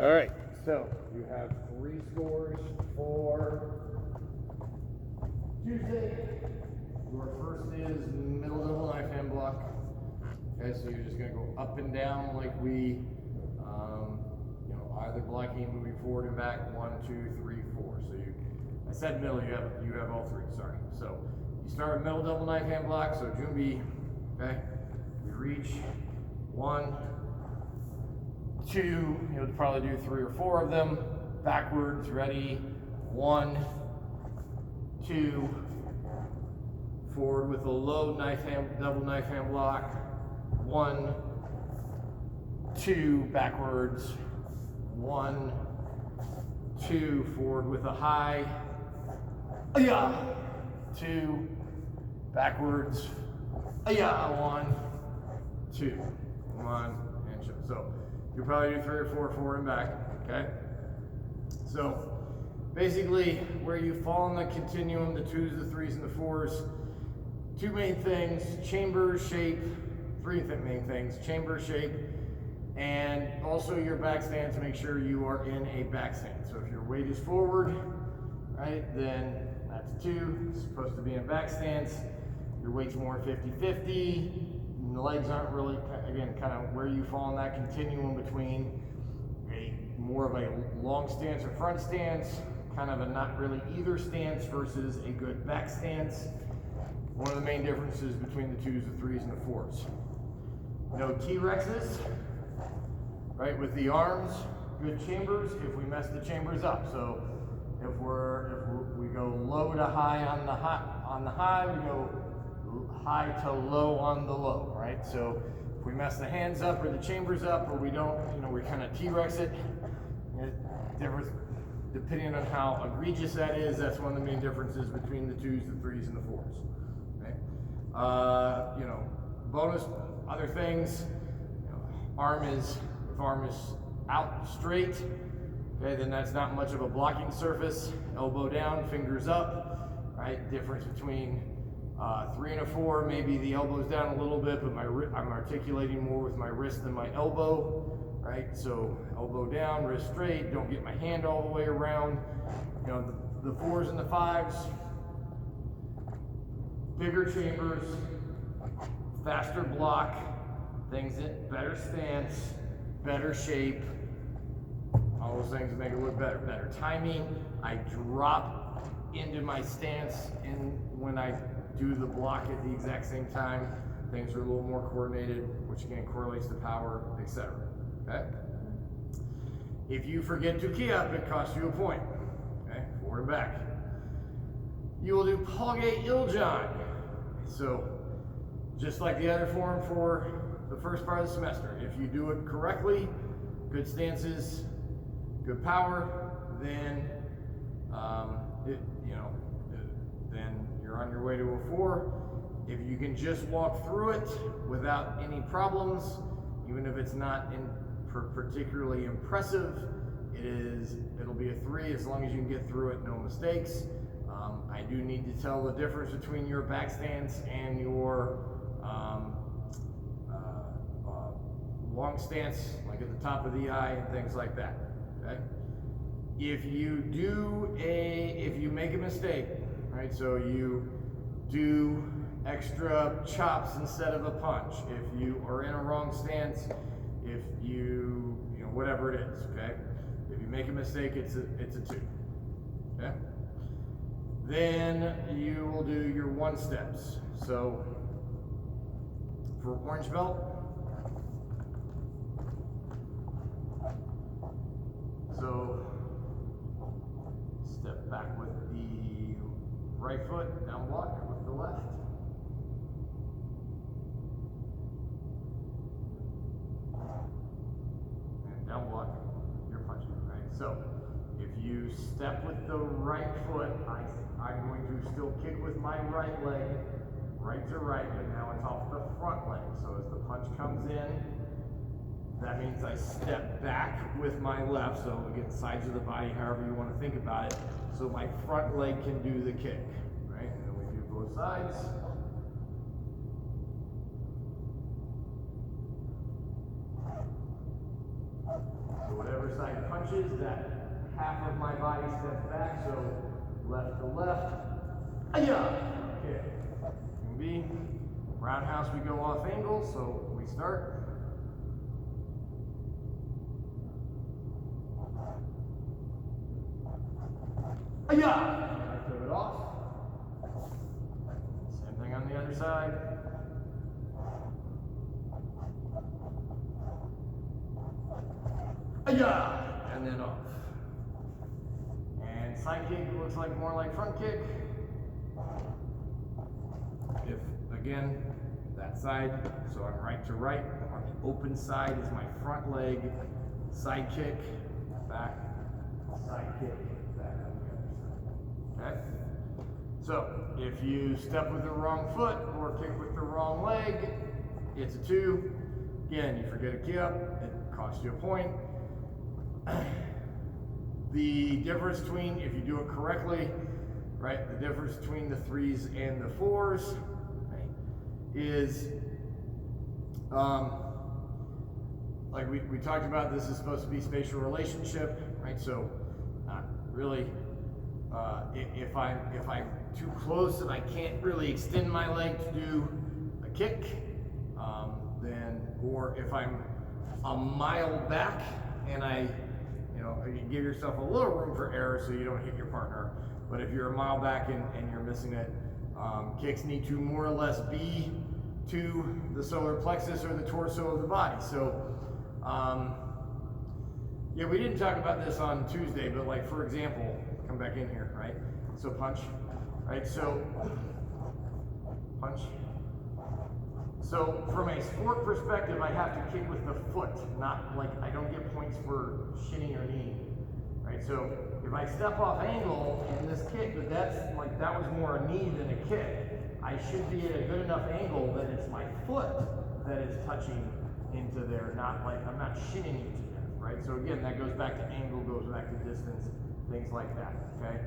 All right, so you have 3 scores for Tuesday. Your first is middle double knife hand block. Okay, so you're just going to go up and down like we, either blocking and moving forward and back, 1, 2, 3, 4. So I said middle, you have all 3. Sorry. So you start with middle double knife hand block. So Junbi, okay, we reach 1, 2. You'll probably do 3 or 4 of them. Backwards, ready, 1, 2. Forward with a low double knife hand block. 1, 2, backwards. 1, 2, forward with a high. 2, backwards. 1, 2. 1, and show. So you'll probably do 3 or 4 forward and back. Okay. So basically, where you fall in the continuum, the 2s, the 3s, and the 4s. 2 main things: chamber shape. 3 main things: chamber shape, and also your back stand to make sure you are in a back stand. So if your weight is forward, right, then that's 2. It's supposed to be in back stance. Your weight's more 50-50. The legs aren't really, again, kind of where you fall in that continuum between more of a long stance or front stance, kind of a not really either stance versus a good back stance. One of the main differences between the 2s, the 3s, and the 4s. No T-Rexes, right? With the arms, good chambers. If we mess the chambers up, so if we go low to high on the high, we go high to low on the low, right? So if we mess the hands up or the chambers up, or we don't, we kind of T-Rex it. Difference depending on how egregious that is. That's one of the main differences between the 2s, the 3s, and the 4s. Bonus other things. If arm is out straight, okay, then that's not much of a blocking surface. Elbow down, fingers up, right? Difference between 3 and a 4, maybe the elbow's down a little bit, but I'm articulating more with my wrist than my elbow, right? So elbow down, wrist straight. Don't get my hand all the way around. The 4s and the 5s. Bigger chambers, faster block, things in better stance, better shape, all those things make it look better. Better timing. I drop into my stance when I do the block at the exact same time. Things are a little more coordinated, which again correlates to power, etc. Okay? If you forget to key up, it costs you a point. Okay? Forward and back. You will do Polgate Iljan. So, just like the other form for the first part of the semester, if you do it correctly, good stances, good power, then then you're on your way to a 4. If you can just walk through it without any problems, even if it's not particularly impressive, it'll be a 3 as long as you can get through it, no mistakes. I do need to tell the difference between your back stance and your long stance, like at the top of the eye and things like that. Okay. If you make a mistake, right? So you do extra chops instead of a punch. If you are in a wrong stance, if you whatever it is. Okay. If you make a mistake, it's a 2. Okay. Then you will do your 1 steps. So for orange belt, so step back with the right foot, down block with the left. And down block, you're punching, right? So if you step with the right foot, I'm going to still kick with my right leg, right to right, but now it's off the front leg. So as the punch comes in, that means I step back with my left, so again, sides of the body, however you want to think about it, so my front leg can do the kick, right? And then we do both sides. So whatever side punches, that half of my body steps back, so left to left. Aya! Okay. Can be. Roundhouse, we go off angle, so we start. Aya! I flip it off. Same thing on the other side. Aya! And then off. And side kick looks like more like front kick. If, again, that side, so I'm right to right. On the open side is my front leg. Side kick, back, side kick, back on the other side. Okay? So, if you step with the wrong foot or kick with the wrong leg, it's a 2. Again, you forget a kip, it costs you a point. The difference between, if you do it correctly, right, the difference between the 3s and the 4s, right, is, like we talked about, this is supposed to be spatial relationship, right? So, really, if I'm too close and I can't really extend my leg to do a kick, then, or if I'm a mile back and you give yourself a little room for error so you don't hit your partner. But if you're a mile back and you're missing it, kicks need to more or less be to the solar plexus or the torso of the body. So, yeah, we didn't talk about this on Tuesday, but like, for example, come back in here, right? So punch, right? So, punch. So from a sport perspective, I have to kick with the foot, not like I don't get points for shinning or kneeing, right? So if I step off angle in this kick, but that was more a knee than a kick, I should be at a good enough angle that it's my foot that is touching into there, not like I'm not shinning it to death, right? So again, that goes back to angle, goes back to distance, things like that, okay?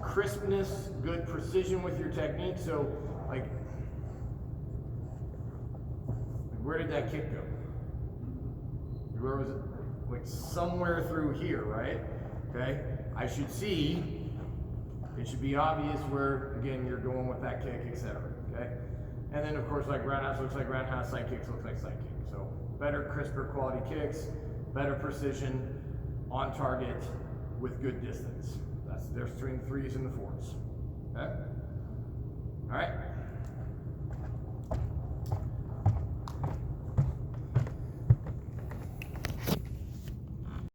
Crispness, good precision with your technique. So like, where did that kick go? Where was it? Like somewhere through here, right? Okay. I should see, it should be obvious where, again, you're going with that kick, etc. Okay. And then, of course, like roundhouse looks like roundhouse, side kicks looks like side kick. So better, crisper quality kicks, better precision, on target, with good distance. That's the difference between the 3s and the 4s. Okay. All right.